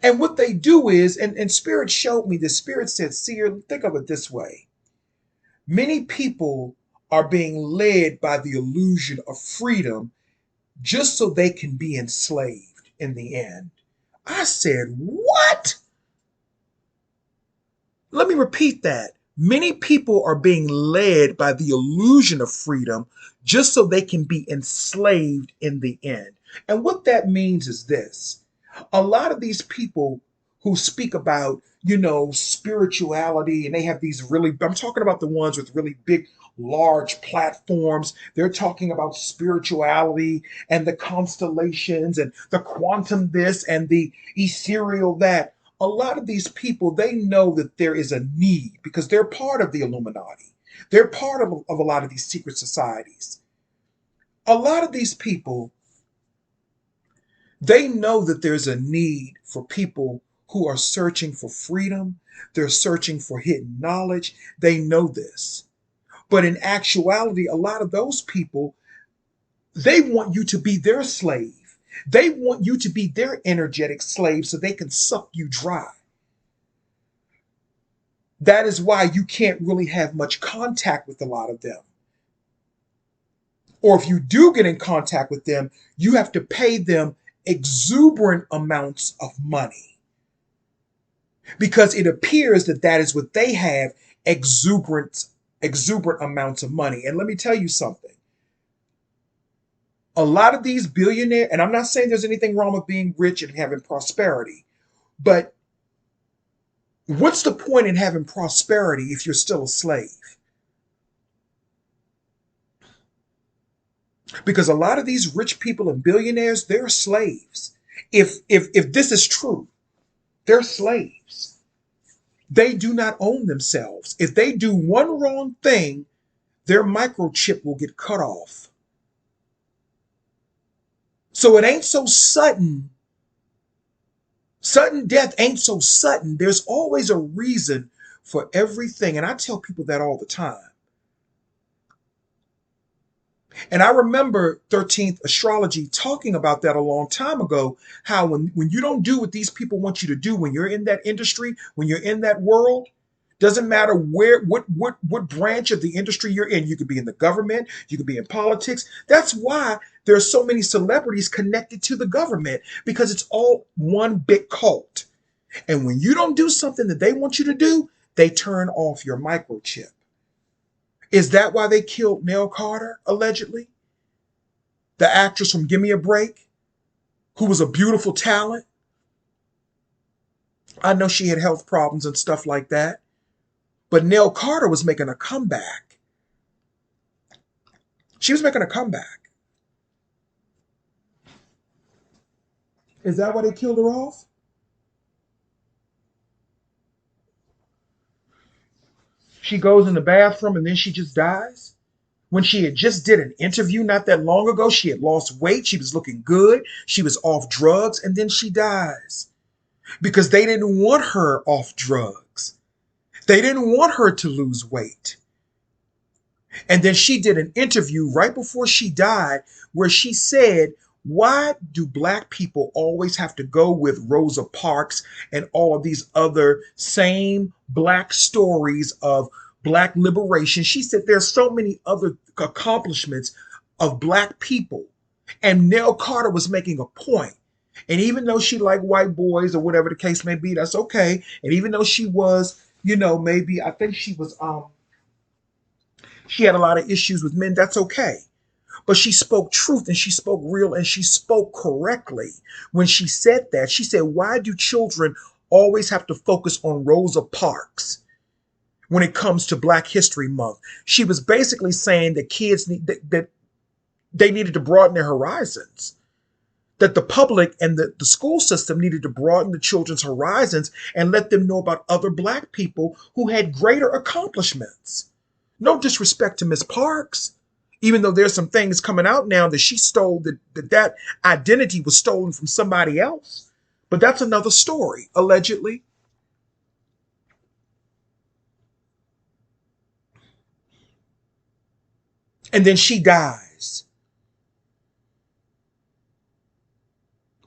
And what they do is, and Spirit showed me this, Spirit said, Seer, think of it this way. Many people are being led by the illusion of freedom just so they can be enslaved in the end. I said, what? Let me repeat that. Many people are being led by the illusion of freedom just so they can be enslaved in the end. And what that means is this: a lot of these people who speak about, spirituality, and they have these really, I'm talking about the ones with really big, large platforms. They're talking about spirituality and the constellations and the quantum this and the ethereal that. A lot of these people, they know that there is a need because they're part of the Illuminati. They're part of a lot of these secret societies. A lot of these people, they know that there's a need for people who are searching for freedom. They're searching for hidden knowledge. They know this. But in actuality, a lot of those people, they want you to be their slave. They want you to be their energetic slave so they can suck you dry. That is why you can't really have much contact with a lot of them. Or if you do get in contact with them, you have to pay them exuberant amounts of money because it appears that that is what they have, exuberant amounts of money. And let me tell you something. A lot of these billionaires, and I'm not saying there's anything wrong with being rich and having prosperity, but what's the point in having prosperity if you're still a slave? Because a lot of these rich people and billionaires, they're slaves. If this is true, they're slaves. They do not own themselves. If they do one wrong thing, their microchip will get cut off. So it ain't so sudden. Sudden death ain't so sudden. There's always a reason for everything. And I tell people that all the time. And I remember 13th Astrology talking about that a long time ago, how when you don't do what these people want you to do, when you're in that industry, when you're in that world, doesn't matter what branch of the industry you're in. You could be in the government, you could be in politics. That's why there are so many celebrities connected to the government, because it's all one big cult. And when you don't do something that they want you to do, they turn off your microchip. Is that why they killed Nell Carter, allegedly? The actress from Give Me a Break, who was a beautiful talent. I know she had health problems and stuff like that. But Nell Carter was making a comeback. She was making a comeback. Is that why they killed her off? She goes in the bathroom and then she just dies? When she had just did an interview not that long ago, she had lost weight, she was looking good, she was off drugs, and then she dies. Because they didn't want her off drugs. They didn't want her to lose weight. And then she did an interview right before she died where she said, why do black people always have to go with Rosa Parks and all of these other same black stories of black liberation? She said there's so many other accomplishments of black people. And Nell Carter was making a point. And even though she liked white boys or whatever the case may be, that's okay. And even though she was, maybe I think she had a lot of issues with men, that's okay. But she spoke truth and she spoke real and she spoke correctly. When she said that, she said, why do children always have to focus on Rosa Parks when it comes to Black History Month? She was basically saying that kids that they needed to broaden their horizons, that the public and the school system needed to broaden the children's horizons and let them know about other Black people who had greater accomplishments. No disrespect to Miss Parks, even though there's some things coming out now that she stole, that identity was stolen from somebody else. But that's another story, allegedly. And then she dies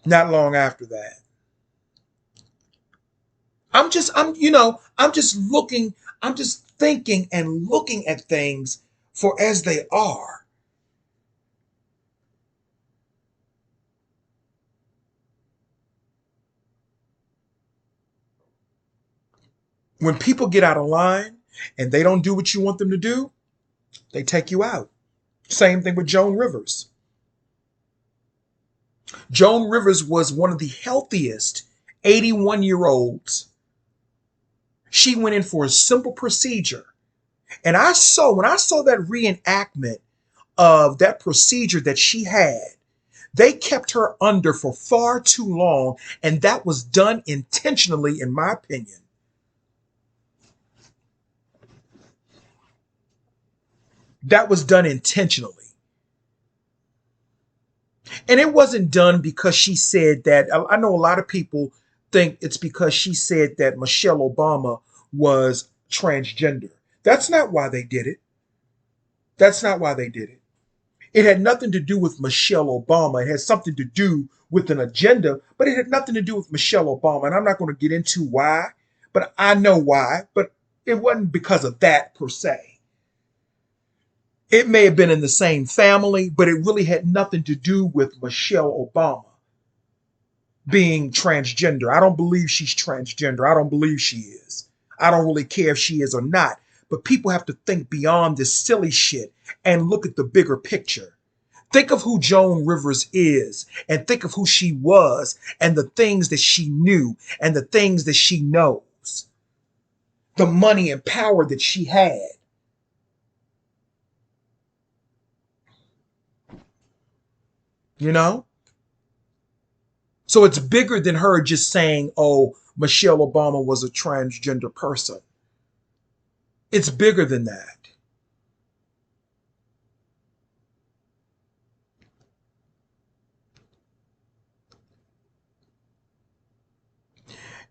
not long after that. I'm just looking, I'm just thinking and looking at things for as they are. When people get out of line and they don't do what you want them to do, they take you out. Same thing with Joan Rivers. Joan Rivers was one of the healthiest 81-year-olds. She went in for a simple procedure. And when I saw that reenactment of that procedure that she had, they kept her under for far too long. And that was done intentionally, in my opinion. That was done intentionally. And it wasn't done because she said that. I know a lot of people think it's because she said that Michelle Obama was transgender. That's not why they did it. That's not why they did it. It had nothing to do with Michelle Obama. It had something to do with an agenda, but it had nothing to do with Michelle Obama. And I'm not going to get into why, but I know why. But it wasn't because of that per se. It may have been in the same family, but it really had nothing to do with Michelle Obama being transgender. I don't believe she's transgender. I don't believe she is. I don't really care if she is or not. But people have to think beyond this silly shit and look at the bigger picture. Think of who Joan Rivers is and think of who she was and the things that she knew and the things that she knows. The money and power that she had. You know? So it's bigger than her just saying, oh, Michelle Obama was a transgender person. It's bigger than that.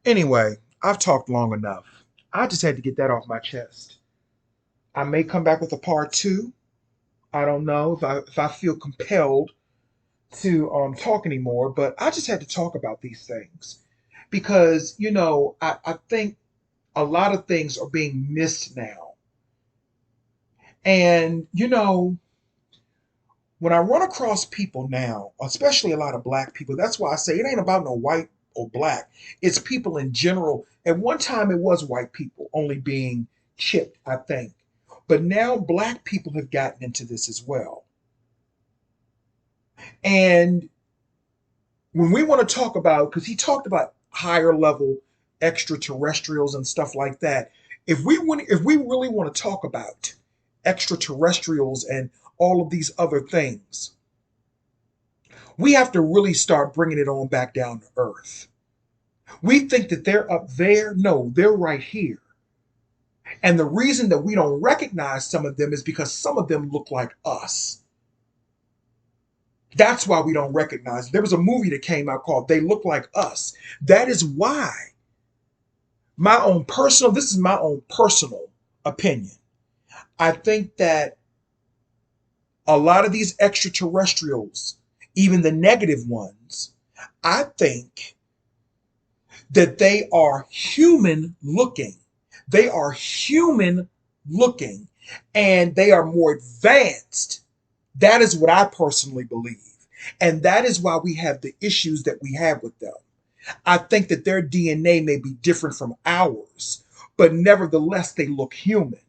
Anyway, I've talked long enough. I just had to get that off my chest. I may come back with a part two. I don't know if I feel compelled to talk anymore, but I just had to talk about these things because I think a lot of things are being missed now. And when I run across people now, especially a lot of black people, that's why I say it ain't about no white or black. It's people in general. At one time, it was white people only being chipped, I think. But now black people have gotten into this as well. And when we want to talk about, because he talked about higher level extraterrestrials and stuff like that, if we really want to talk about extraterrestrials and all of these other things, we have to really start bringing it on back down to earth. We think that they're up there. No, they're right here. And the reason that we don't recognize some of them is because some of them look like us. That's why we don't recognize. There was a movie that came out called They Look Like Us. That is why this is my own personal opinion. I think that a lot of these extraterrestrials, even the negative ones, I think that they are human looking. They are human looking and they are more advanced. That is what I personally believe. And that is why we have the issues that we have with them. I think that their DNA may be different from ours, but nevertheless, they look human.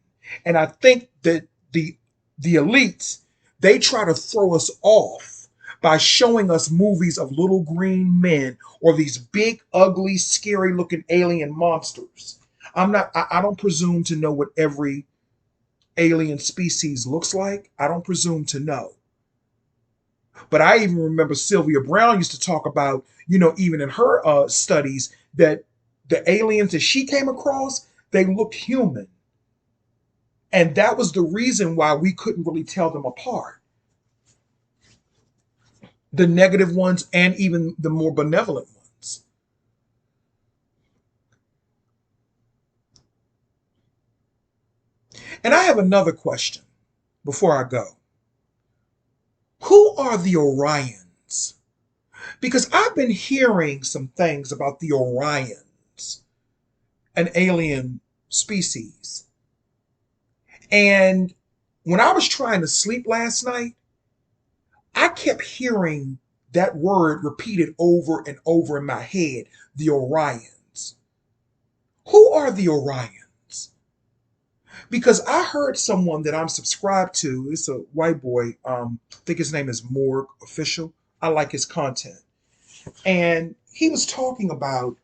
And I think that the elites, they try to throw us off by showing us movies of little green men or these big, ugly, scary looking alien monsters. I don't presume to know what every alien species looks like. I don't presume to know. But I even remember Sylvia Brown used to talk about, even in her studies, that the aliens that she came across, they looked human. And that was the reason why we couldn't really tell them apart. The negative ones and even the more benevolent ones. And I have another question before I go. Who are the Orions? Because I've been hearing some things about the Orions, an alien species. And when I was trying to sleep last night, I kept hearing that word repeated over and over in my head, the Orions. Who are the Orions? Because I heard someone that I'm subscribed to, it's a white boy, I think his name is Morg Official. I like his content. And he was talking about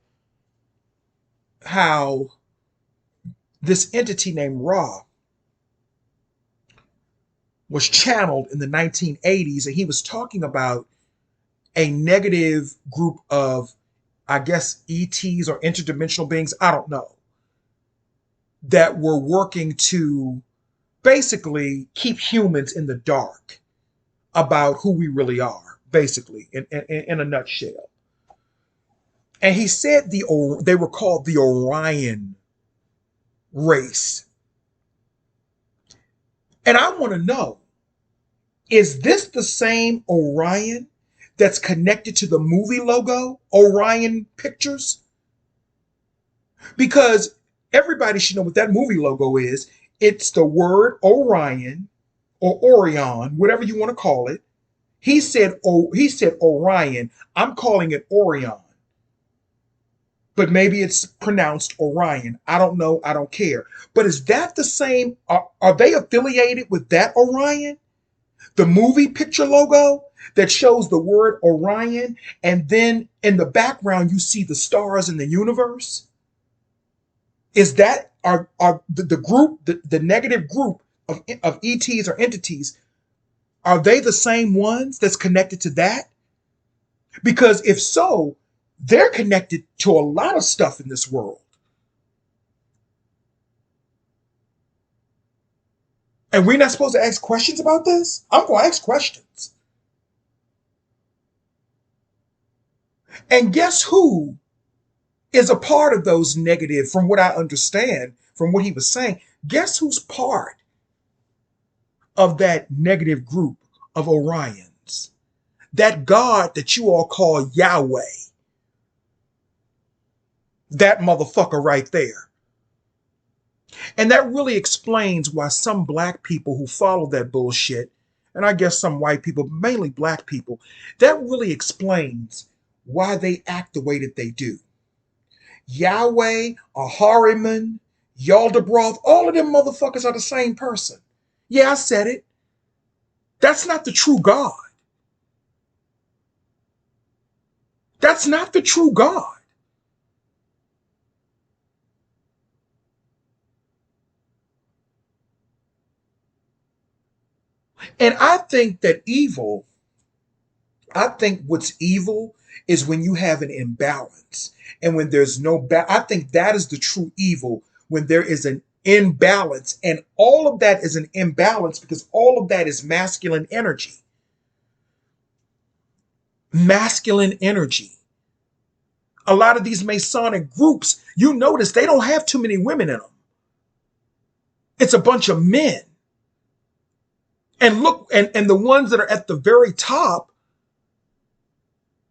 how this entity named Ra was channeled in the 1980s, and he was talking about a negative group of, I guess, ETs or interdimensional beings, I don't know, that were working to basically keep humans in the dark about who we really are, basically, in a nutshell. And he said they were called the Orion race. And I want to know, is this the same Orion that's connected to the movie logo, Orion Pictures? Because everybody should know what that movie logo is. It's the word Orion or Orion, whatever you want to call it. He said Orion. I'm calling it Orion. But maybe it's pronounced Orion. I don't know. I don't care. But is that the same? Are they affiliated with that Orion? The movie picture logo that shows the word Orion, and then in the background you see the stars in the universe? Is that are the group, the negative group of ETs or entities, are they the same ones that's connected to that? Because if so, they're connected to a lot of stuff in this world. And we're not supposed to ask questions about this? I'm going to ask questions. And guess who is a part of those negative, from what I understand, from what he was saying? Guess who's part of that negative group of Orions? That God that you all call Yahweh. That motherfucker right there. And that really explains why some black people who follow that bullshit, and I guess some white people, but mainly black people, that really explains why they act the way that they do. Yahweh, Ahariman, Yaldabaoth, all of them motherfuckers are the same person. Yeah, I said it. That's not the true God. That's not the true God. And I think that evil, I think what's evil is when you have an imbalance. And when there's no, I think that is the true evil, when there is an imbalance. And all of that is an imbalance because all of that is masculine energy. Masculine energy. A lot of these Masonic groups, you notice they don't have too many women in them. It's a bunch of men. And look, and the ones that are at the very top,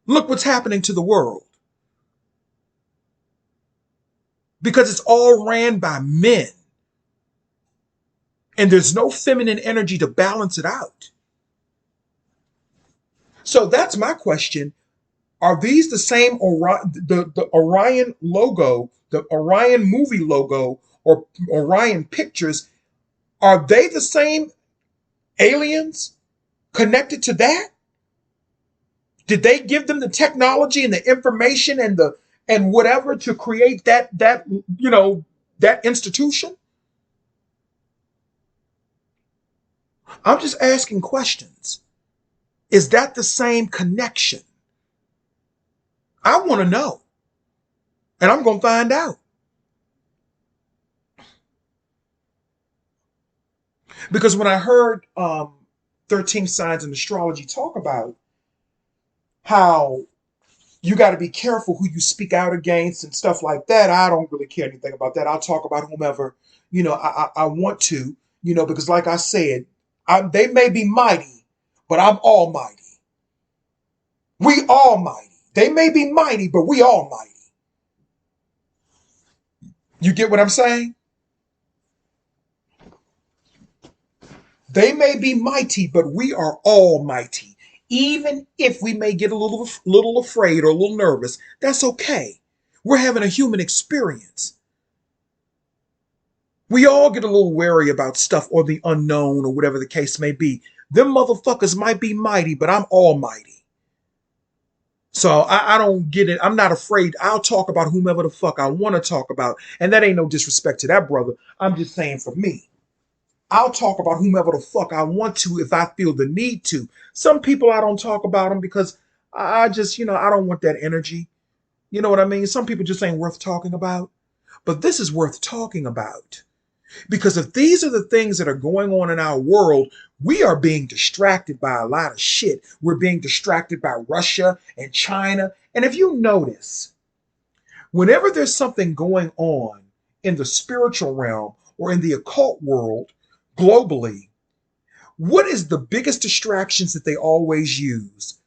look what's happening to the world. Because it's all ran by men. And there's no feminine energy to balance it out. So that's my question. Are these the same Orion, the Orion logo, the Orion movie logo, or Orion pictures? Are they the same aliens connected to that? Did they give them the technology and the information and the and whatever to create that that institution? I'm just asking questions. Is that the same connection? I want to know. And I'm going to find out. Because when I heard 13 Signs in Astrology talk about how you got to be careful who you speak out against and stuff like that, I don't really care anything about that. I'll talk about whomever, I want to, because like I said, they may be mighty, but I'm almighty. We almighty. They may be mighty, but we almighty. You get what I'm saying? They may be mighty, but we are almighty. Even if we may get a little afraid or a little nervous, that's okay. We're having a human experience. We all get a little wary about stuff or the unknown or whatever the case may be. Them motherfuckers might be mighty, but I'm almighty. So I don't get it. I'm not afraid. I'll talk about whomever the fuck I want to talk about. And that ain't no disrespect to that brother. I'm just saying for me. I'll talk about whomever the fuck I want to if I feel the need to. Some people I don't talk about them because I just, I don't want that energy. You know what I mean? Some people just ain't worth talking about. But this is worth talking about. Because if these are the things that are going on in our world, we are being distracted by a lot of shit. We're being distracted by Russia and China. And if you notice, whenever there's something going on in the spiritual realm or in the occult world, globally, what is the biggest distractions that they always use?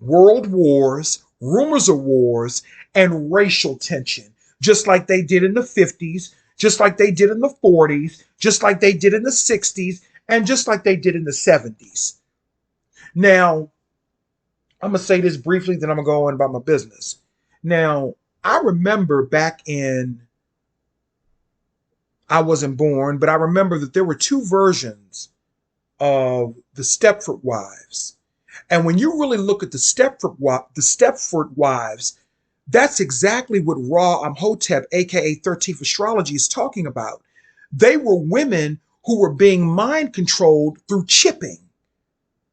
World wars, rumors of wars, and racial tension, just like they did in the 50s, just like they did in the 40s, just like they did in the 60s, and just like they did in the 70s. Now, I'm going to say this briefly, then I'm going to go on about my business. Now, I remember back in, I wasn't born, but I remember that there were two versions of the Stepford Wives. And when you really look at the Stepford Wives, that's exactly what Ra Amhotep, aka 13th Astrology, is talking about. They were women who were being mind controlled through chipping,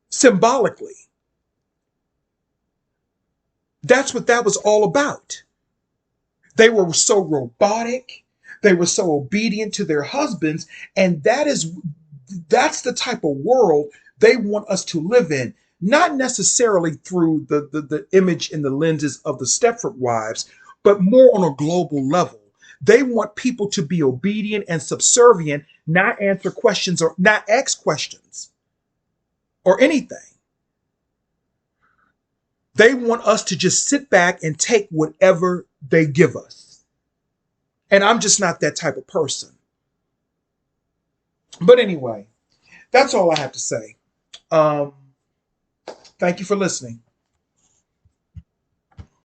symbolically. That's what that was all about. They were so robotic, they were so obedient to their husbands, and that's the type of world they want us to live in. Not necessarily through the image and the lenses of the Stepford Wives, but more on a global level. They want people to be obedient and subservient, not answer questions or not ask questions or anything. They want us to just sit back and take whatever they give us. And I'm just not that type of person. But anyway, that's all I have to say. Thank you for listening.